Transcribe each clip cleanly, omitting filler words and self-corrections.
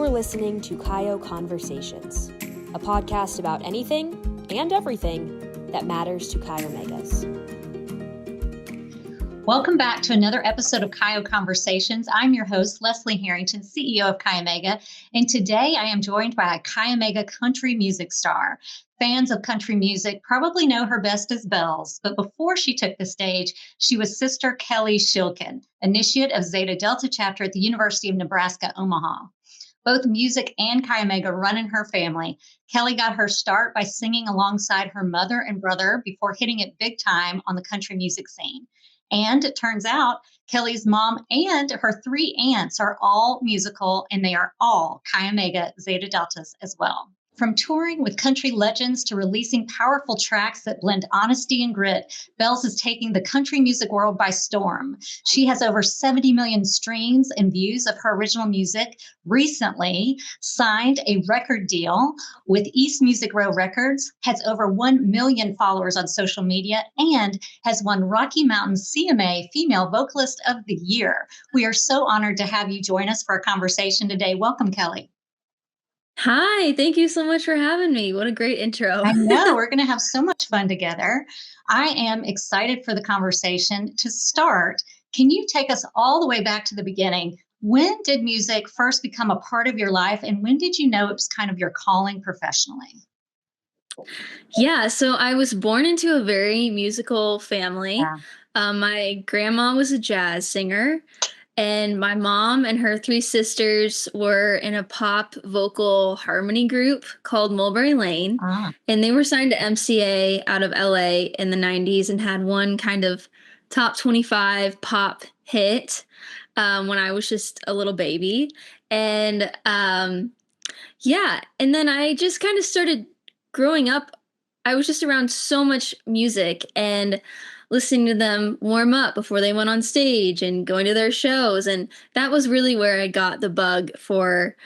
You're listening to Kaio Conversations, a podcast about anything and everything that matters to Chi Omegas. Welcome back to another episode of Kaio Conversations. I'm your host, Leslie Harrington, CEO of Chi Omega, and today I am joined by a Chi Omega country music star. Fans of country music probably know her best as Bells, but before she took the stage, she was Sister Kelli Schilken, initiate of Zeta Delta chapter at the University of Nebraska-Omaha. Both music and Chi Omega run in her family. Kelli got her start by singing alongside her mother and brother before hitting it big time on the country music scene. And it turns out Kelli's mom and her three aunts are all musical, and they are all Chi Omega Zeta Deltas as well. From touring with country legends to releasing powerful tracks that blend honesty and grit, Bells is taking the country music world by storm. She has over 70 million streams and views of her original music, recently signed a record deal with East Music Row Records, has over 1 million followers on social media, and has won Rocky Mountain CMA Female Vocalist of the Year. We are so honored to have you join us for a conversation today. Welcome, Kelli. Hi, thank you so much for having me. What a great intro. I know, we're going to have so much fun together. I am excited for the conversation. To start, can you take us all the way back to the beginning? When did music first become a part of your life, and when did you know it was kind of your calling professionally? Yeah, so I was born into a very musical family. Yeah. My grandma was a jazz singer, and my mom and her three sisters were in a pop vocal harmony group called Mulberry Lane. And they were signed to MCA out of LA in the 90s and had one kind of top 25 pop hit when I was just a little baby. And yeah, and then I just kind of started growing up. I was just around so much music and listening to them warm up before they went on stage and going to their shows. And that was really where I got the bug for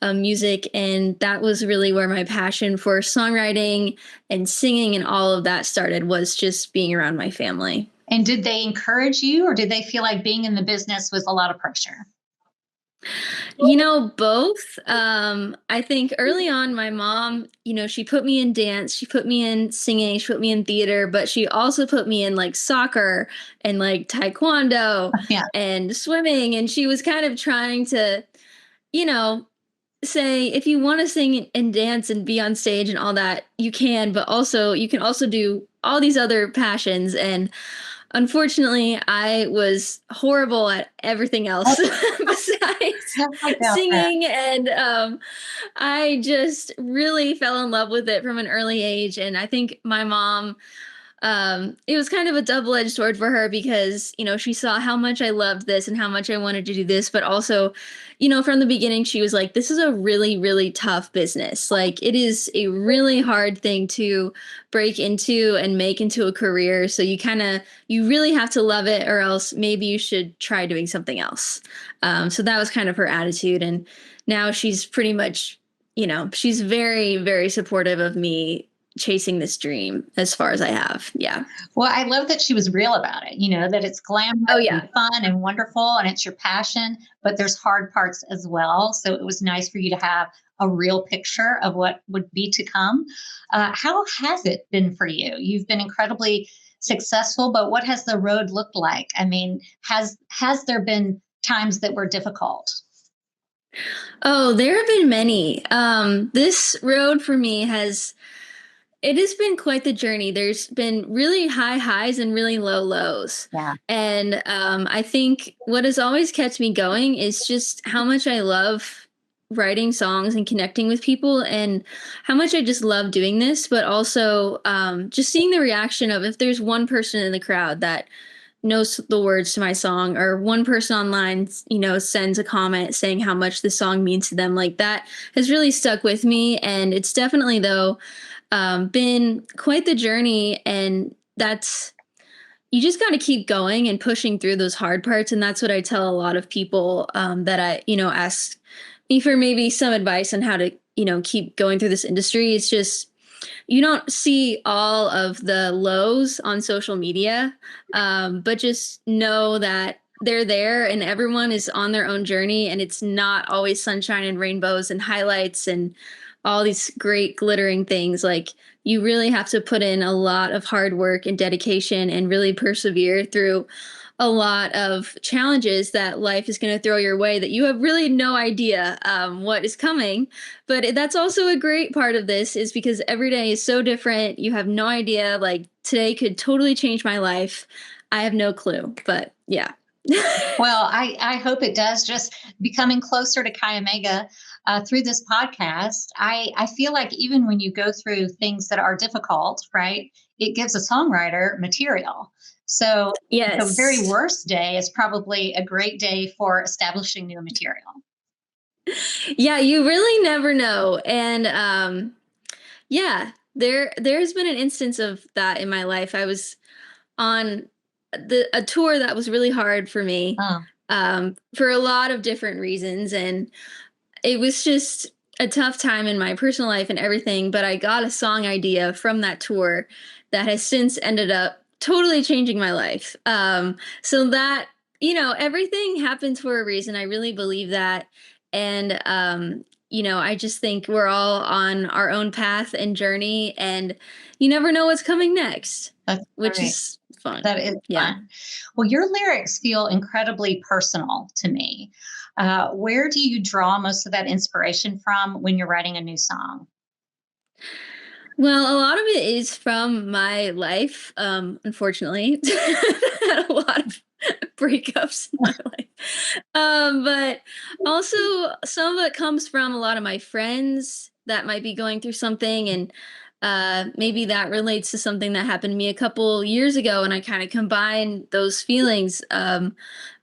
music. And that was really where my passion for songwriting and singing and all of that started, was just being around my family. And did they encourage you, or did they feel like being in the business was a lot of pressure? You know, both. I think early on, my mom, she put me in dance, she put me in singing, she put me in theater, but she also put me in like soccer and like taekwondo and swimming. And she was kind of trying to, say, if you want to sing and dance and be on stage and all that, you can, but also you can also do all these other passions. And unfortunately, I was horrible at everything else besides singing. And I just really fell in love with it from an early age. And I think my mom, it was kind of a double-edged sword for her because, she saw how much I loved this and how much I wanted to do this. But also, from the beginning, she was like, this is a really, really tough business. Like, it is a really hard thing to break into and make into a career. So you really have to love it, or else maybe you should try doing something else. So that was kind of her attitude. And now she's pretty much, she's very, very supportive of me chasing this dream as far as I have. Yeah. Well, I love that she was real about it, that it's glamorous and fun and wonderful and it's your passion, but there's hard parts as well. So it was nice for you to have a real picture of what would be to come. How has it been for you? You've been incredibly successful, but what has the road looked like? I mean, has there been times that were difficult? Oh, there have been many. This road for me it has been quite the journey. There's been really high highs and really low lows. Yeah. And I think what has always kept me going is just how much I love writing songs and connecting with people, and how much I just love doing this, but also just seeing the reaction of, if there's one person in the crowd that knows the words to my song, or one person online, sends a comment saying how much the song means to them, like that has really stuck with me. And it's definitely, though, been quite the journey, and you just got to keep going and pushing through those hard parts. And that's what I tell a lot of people that ask me for maybe some advice on how to, keep going through this industry. It's just, you don't see all of the lows on social media, but just know that they're there and everyone is on their own journey, and it's not always sunshine and rainbows and highlights and all these great glittering things. Like, you really have to put in a lot of hard work and dedication and really persevere through a lot of challenges that life is going to throw your way that you have really no idea what is coming. But that's also a great part of this, is because every day is so different. You have no idea, like, today could totally change my life. I have no clue, but yeah. Well, I hope it does. Just becoming closer to Chi Omega through this podcast, I feel like even when you go through things that are difficult, right, it gives a songwriter material. So the very Yes. worst day is probably a great day for establishing new material. Yeah, you really never know. And yeah, there's been an instance of that in my life. I was on a tour that was really hard for me, Oh, for a lot of different reasons, and it was just a tough time in my personal life and everything. But I got a song idea from that tour that has since ended up totally changing my life. So that, everything happens for a reason. I really believe that. And I just think we're all on our own path and journey, and you never know what's coming next, that's which great. is fun. That is Yeah. fun. Well, your lyrics feel incredibly personal to me. Where do you draw most of that inspiration from when you're writing a new song? Well, a lot of it is from my life, unfortunately. Had a lot of breakups in my life. But also some of it comes from a lot of my friends that might be going through something, and maybe that relates to something that happened to me a couple years ago, and I kind of combine those feelings,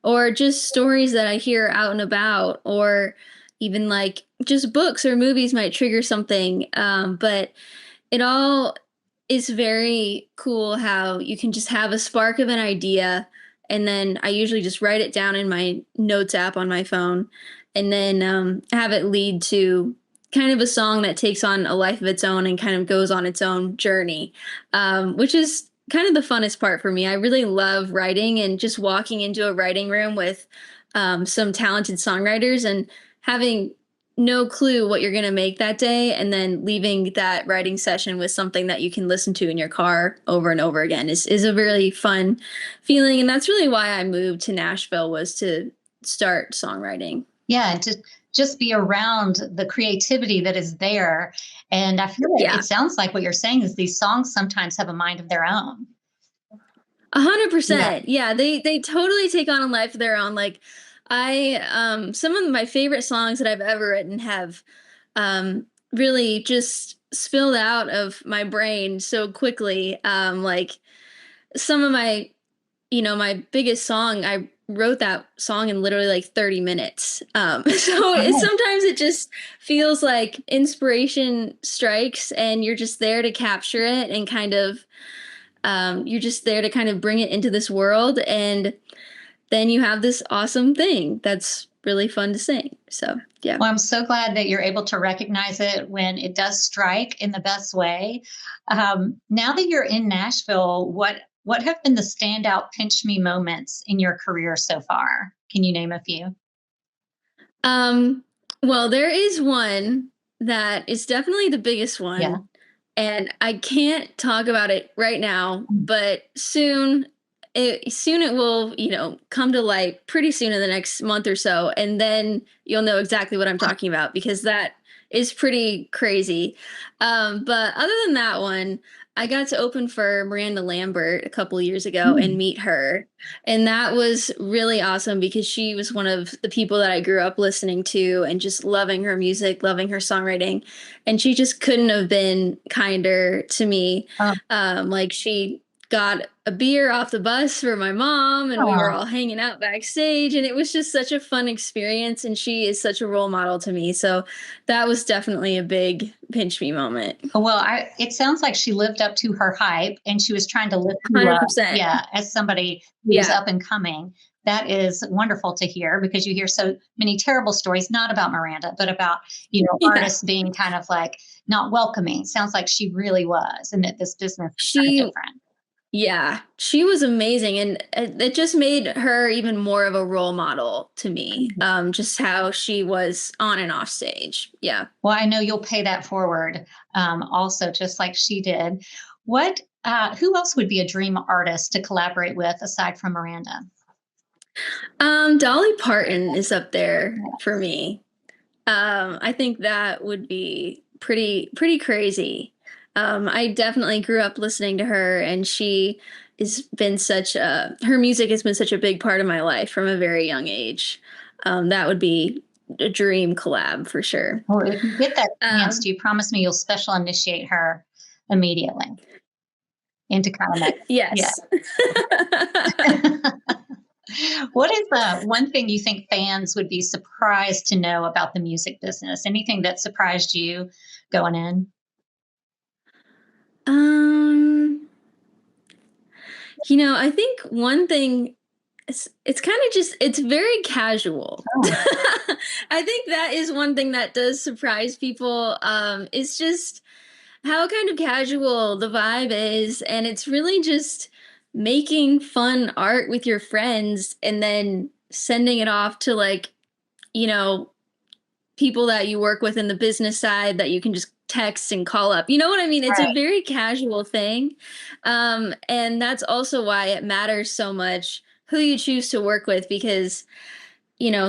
or just stories that I hear out and about, or even like just books or movies might trigger something. But it all is very cool how you can just have a spark of an idea, and then I usually just write it down in my notes app on my phone, and then have it lead to kind of a song that takes on a life of its own and kind of goes on its own journey, which is kind of the funnest part for me. I really love writing and just walking into a writing room with some talented songwriters and having no clue what you're going to make that day, and then leaving that writing session with something that you can listen to in your car over and over again is a really fun feeling. And that's really why I moved to Nashville, was to start songwriting. Yeah, and to just be around the creativity that is there. And I feel like Yeah. it sounds like what you're saying is these songs sometimes have a mind of their own. 100%. Yeah, they totally take on a life of their own. Like, I some of my favorite songs that I've ever written have really just spilled out of my brain so quickly. Like, some of my, my biggest song, I wrote that song in literally like 30 minutes. So Oh, sometimes it just feels like inspiration strikes and you're just there to capture it, and kind of you're just there to kind of bring it into this world, and then you have this awesome thing that's really fun to sing. So yeah. well, I'm so glad that you're able to recognize it when it does strike in the best way. Now that you're in Nashville, what have been the standout pinch me moments in your career so far? Can you name a few? Um, well, there is one that is definitely the biggest Yeah. one, and I can't talk about it right now, but soon it will, come to light pretty soon in the next month or so, and then you'll know exactly what I'm talking about, because that is pretty crazy. But other than that one, I got to open for Miranda Lambert a couple years ago and Mm. meet her. And that was really awesome because she was one of the people that I grew up listening to and just loving her music, loving her songwriting. And she just couldn't have been kinder to me. Oh, Like, she got a beer off the bus for my mom, and we were oh. all hanging out backstage, and it was just such a fun experience. And she is such a role model to me. So that was definitely a big pinch me moment. Well, it sounds like she lived up to her hype and she was trying to lift you up. 100%. Yeah, as somebody who is Yeah. up and coming. That is wonderful to hear because you hear so many terrible stories, not about Miranda, but about, Yeah. artists being kind of like not welcoming. Sounds like she really was, and that this business is kind of She different. Yeah, she was amazing, and it just made her even more of a role model to me. Just how she was on and off stage. Yeah. Well, I know you'll pay that forward, also, just like she did. Who else would be a dream artist to collaborate with aside from Miranda? Dolly Parton is up there for me. I think that would be pretty crazy. I definitely grew up listening to her, and she has been her music has been such a big part of my life from a very young age. That would be a dream collab for sure. Well, if you get that chance, Um, do you promise me you'll special initiate her immediately into Kalamega? Yeah. yes. What is the one thing you think fans would be surprised to know about the music business? Anything that surprised you going in? um, I think one thing it's kind of just it's very casual. Oh, I think that is one thing that does surprise people. It's just how kind of casual the vibe is, and it's really just making fun art with your friends and then sending it off to like, you know, people that you work with in the business side that you can just text and call up. You know what I mean? It's a right. very casual thing. And that's also why it matters so much who you choose to work with, because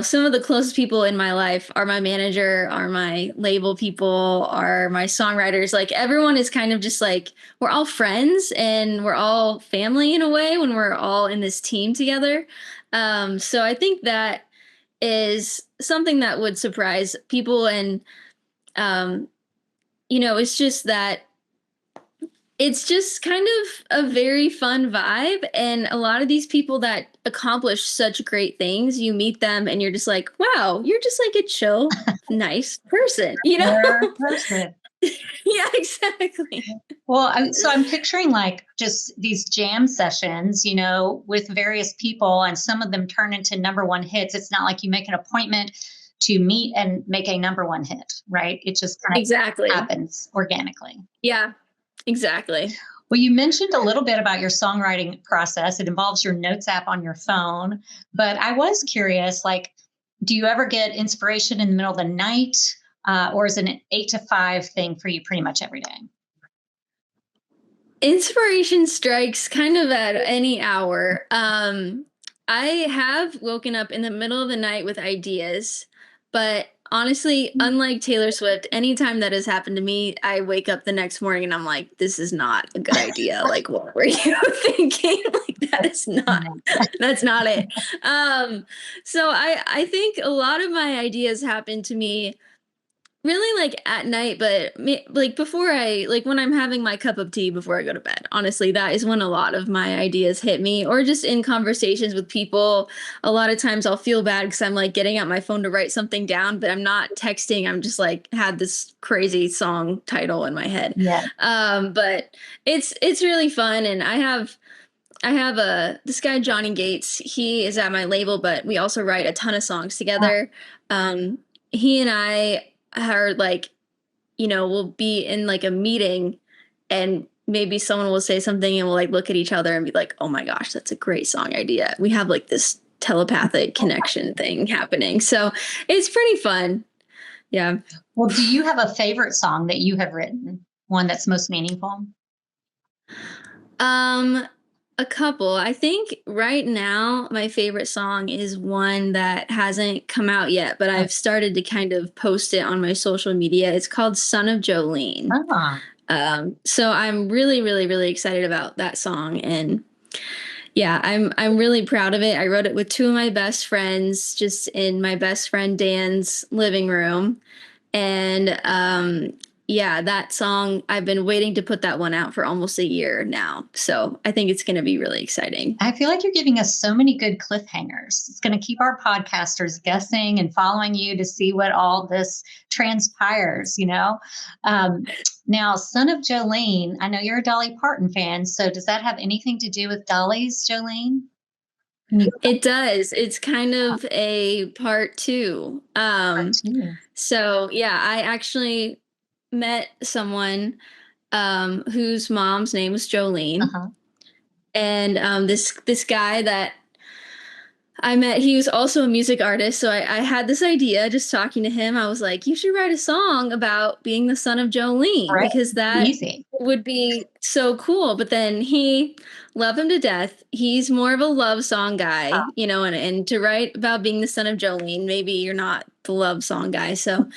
some of the closest people in my life are my manager, are my label people, are my songwriters. Like everyone is kind of just like, we're all friends and we're all family in a way when we're all in this team together. So I think that is something that would surprise people. And, um, it's just that it's just kind of a very fun vibe. And a lot of these people that accomplish such great things, you meet them and you're just like, wow, you're just like a chill, nice person, you know? Fair person. Yeah, exactly. Well, so I'm picturing like just these jam sessions, with various people, and some of them turn into number one hits. It's not like you make an appointment to meet and make a number one hit, right? It just kind of Exactly. happens organically. Yeah, exactly. Well, you mentioned a little bit about your songwriting process. It involves your notes app on your phone, but I was curious, like, do you ever get inspiration in the middle of the night, or is it an 8 to 5 thing for you pretty much every day? Inspiration strikes kind of at any hour. I have woken up in the middle of the night with ideas, but honestly, unlike Taylor Swift, anytime that has happened to me, I wake up the next morning and I'm like, this is not a good idea. Like, what were you thinking? Like, that's not it. So I think a lot of my ideas happen to me really like at night, but like before like when I'm having my cup of tea before I go to bed. Honestly, that is when a lot of my ideas hit me, or just in conversations with people. A lot of times I'll feel bad because I'm like getting out my phone to write something down, but I'm not texting. I'm just like had this crazy song title in my head. Yeah. But it's really fun, and I have this guy Johnny Gates. He is at my label, but we also write a ton of songs together. He and I are like, we'll be in like a meeting and maybe someone will say something and we'll like look at each other and be like, oh my gosh, that's a great song idea. We have like this telepathic connection thing happening. So it's pretty fun. Yeah. Well, do you have a favorite song that you have written? One that's most meaningful? Um, a couple. I think right now my favorite song is one that hasn't come out yet, but I've started to kind of post it on my social media. It's called Son of Jolene. Ah, So I'm really, really, really excited about that song. And yeah, I'm really proud of it. I wrote it with two of my best friends, just in my best friend Dan's living room. And yeah, that song, I've been waiting to put that one out for almost a year now. So I think it's going to be really exciting. I feel like you're giving us so many good cliffhangers. It's going to keep our podcasters guessing and following you to see what all this transpires. Now, Son of Jolene, I know you're a Dolly Parton fan. So does that have anything to do with Dolly's Jolene? It does. It's kind of a part two. Part two. So yeah, I actually met someone whose mom's name was Jolene. Uh-huh. And this guy that I met, he was also a music artist. So I had this idea just talking to him. I was like, you should write a song about being the son of Jolene Right. because that Easy. would be so cool. But then he loved him to death. He's more of a love song guy, you know, and to write about being the son of Jolene, maybe you're not the love song guy. So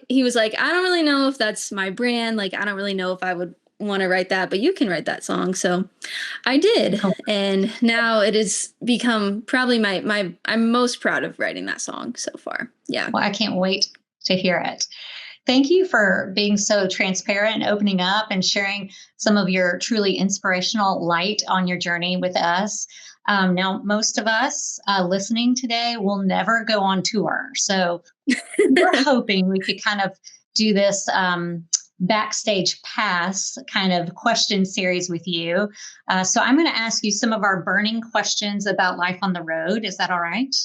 he was like, I don't really know if that's my brand. Like, I don't really know if I would want to write that, but you can write that song. So I did. Cool. And now it has become probably I'm most proud of writing that song so far. Yeah. Well, I can't wait to hear it. Thank you for being so transparent and opening up and sharing some of your truly inspirational light on your journey with us. Now, most of us listening today will never go on tour. So we're hoping we could kind of do this backstage pass kind of question series with you. So I'm going to ask you some of our burning questions about life on the road. Is that all right?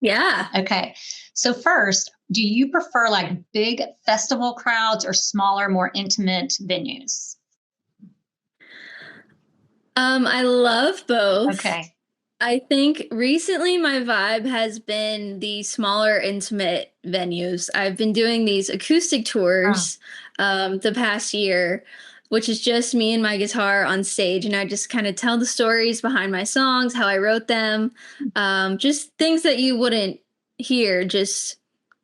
Yeah. Okay. So first, do you prefer like big festival crowds or smaller, more intimate venues? I love both. Okay. I think recently my vibe has been the smaller, intimate venues. I've been doing these acoustic tours the past year, which is just me and my guitar on stage. And I just kind of tell the stories behind my songs, how I wrote them, just things that you wouldn't hear just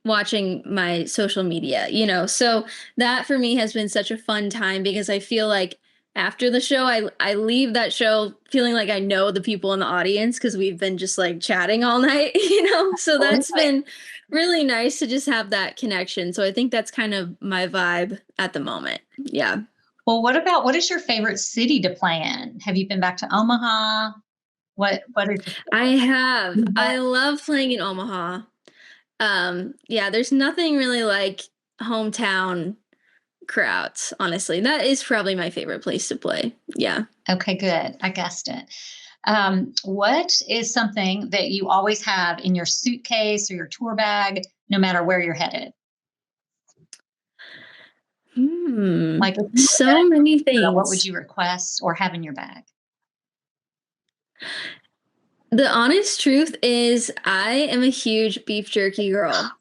watching my social media, you know? So that for me has been such a fun time because I feel like after the show, I leave that show feeling like I know the people in the audience because we've been just like chatting all night, you know? So that's been really nice to just have that connection. So I think that's kind of my vibe at the moment. Yeah. Well, what is your favorite city to play in? Have you been back to Omaha? What is I have. I love playing in Omaha. Yeah, there's nothing really like hometown crowds, honestly. That is probably my favorite place to play. Yeah. Okay, good. I guessed it. What is something that you always have in your suitcase or your tour bag, no matter where you're headed? Like, if you were So many what would things. you request or have in your bag? The honest truth is I am a huge beef jerky girl.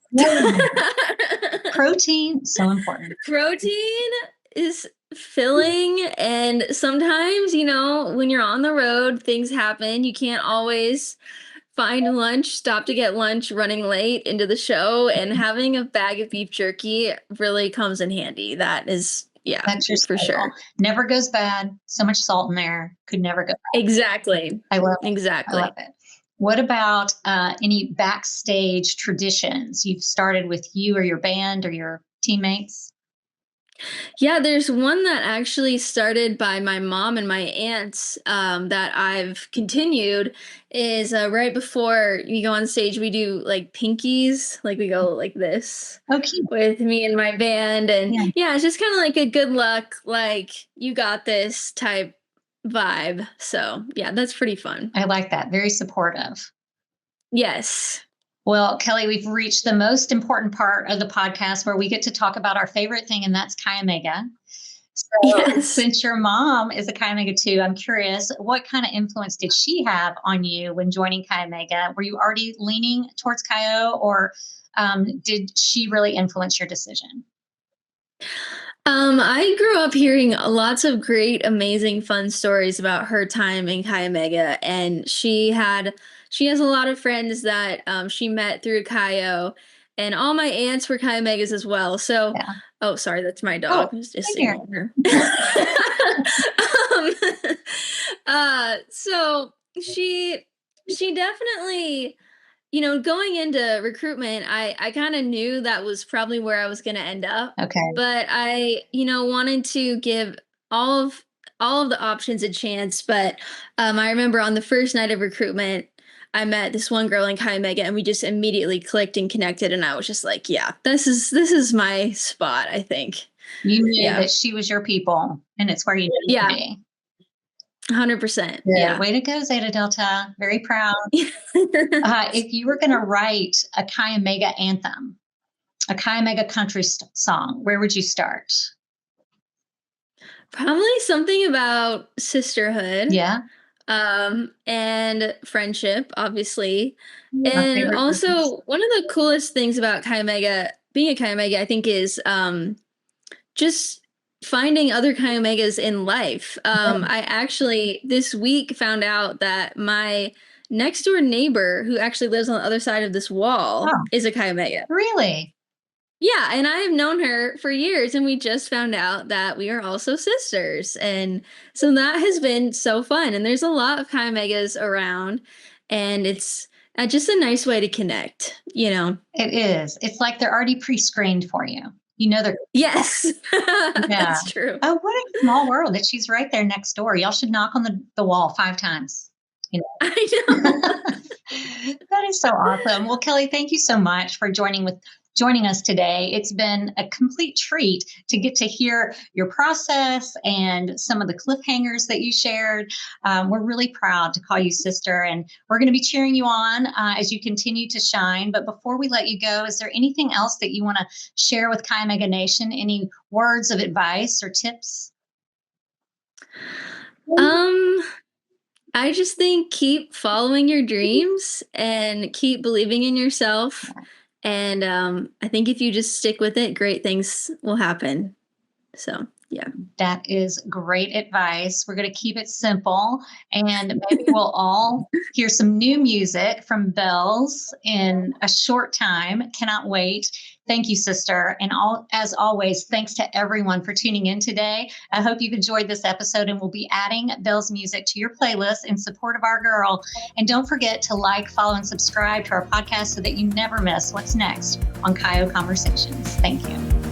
Protein, so important. Protein is filling, and sometimes, you know, when you're on the road, things happen. You can't always find lunch, stop to get lunch, running late into the show, and having a bag of beef jerky really comes in handy. That is, yeah, That's your for staple. sure. Never goes bad. So much salt in there. Could never go bad. Exactly. I love it. I Exactly. love it. What about any backstage traditions you've started with you or your band or your teammates? Yeah, there's one that actually started by my mom and my aunts that I've continued is right before we go on stage, we do like pinkies, like we go like this Oh, cute. with me and my band. And Yeah. yeah, it's just kind of like a good luck, like you got this type vibe. So yeah, that's pretty fun. I like that. Very supportive. Yes. Well, Kelli, we've reached the most important part of the podcast where we get to talk about our favorite thing, and that's Chi Omega. So, Yes. since your mom is a Chi Omega too, I'm curious, what kind of influence did she have on you when joining Chi Omega? Were you already leaning towards Chi O, or did she really influence your decision? I grew up hearing lots of great, amazing, fun stories about her time in Chi Omega, and she has a lot of friends that she met through Chi O, and all my aunts were Chi Omegas as well. So, Yeah. oh, sorry, that's my dog Oh, who's just hey sitting here. So she definitely, you know, going into recruitment, I kind of knew that was probably where I was going to end up, Okay. but I, you know, wanted to give all of all of the options a chance. But I remember on the first night of recruitment, I met this one girl in Chi Omega, and we just immediately clicked and connected. And I was just like, yeah, this is my spot, I think. You knew Yeah, that she was your people, and it's where you needed to yeah, be. 100%. Good. Yeah. Way to go, Zeta Delta. Very proud. If you were going to write a Chi Omega anthem, a Chi Omega country song, where would you start? Probably something about sisterhood. Yeah. And friendship, obviously. My And favorite groups. also, one of the coolest things about Chi Omega, being a Chi Omega, I think, is just finding other Chi Omegas in life. I actually this week found out that my next door neighbor, who actually lives on the other side of this wall, Oh, is a Chi Omega. really? Yeah, and I have known her for years, and we just found out that we are also sisters. And so that has been so fun. And there's a lot of Chi Omegas around, and it's just a nice way to connect, you know? It is. It's like they're already pre-screened for you. You know they're Yes, yeah. that's true. Oh, what a small world that she's right there next door. Y'all should knock on the wall 5 times. You know. I know. That is so awesome. Well, Kelli, thank you so much for joining us today. It's been a complete treat to get to hear your process and some of the cliffhangers that you shared. We're really proud to call you sister, and we're going to be cheering you on as you continue to shine. But before we let you go, is there anything else that you want to share with Chi Omega Nation? Any words of advice or tips? I just think keep following your dreams and keep believing in yourself. And I think if you just stick with it, great things will happen. So, yeah. That is great advice. We're going to keep it simple, and maybe we'll all hear some new music from Bells in a short time. Cannot wait. Thank you, sister. And as always, thanks to everyone for tuning in today. I hope you've enjoyed this episode, and we'll be adding Bells music to your playlist in support of our girl. And don't forget to like, follow, and subscribe to our podcast so that you never miss what's next on Chi O Conversations. Thank you.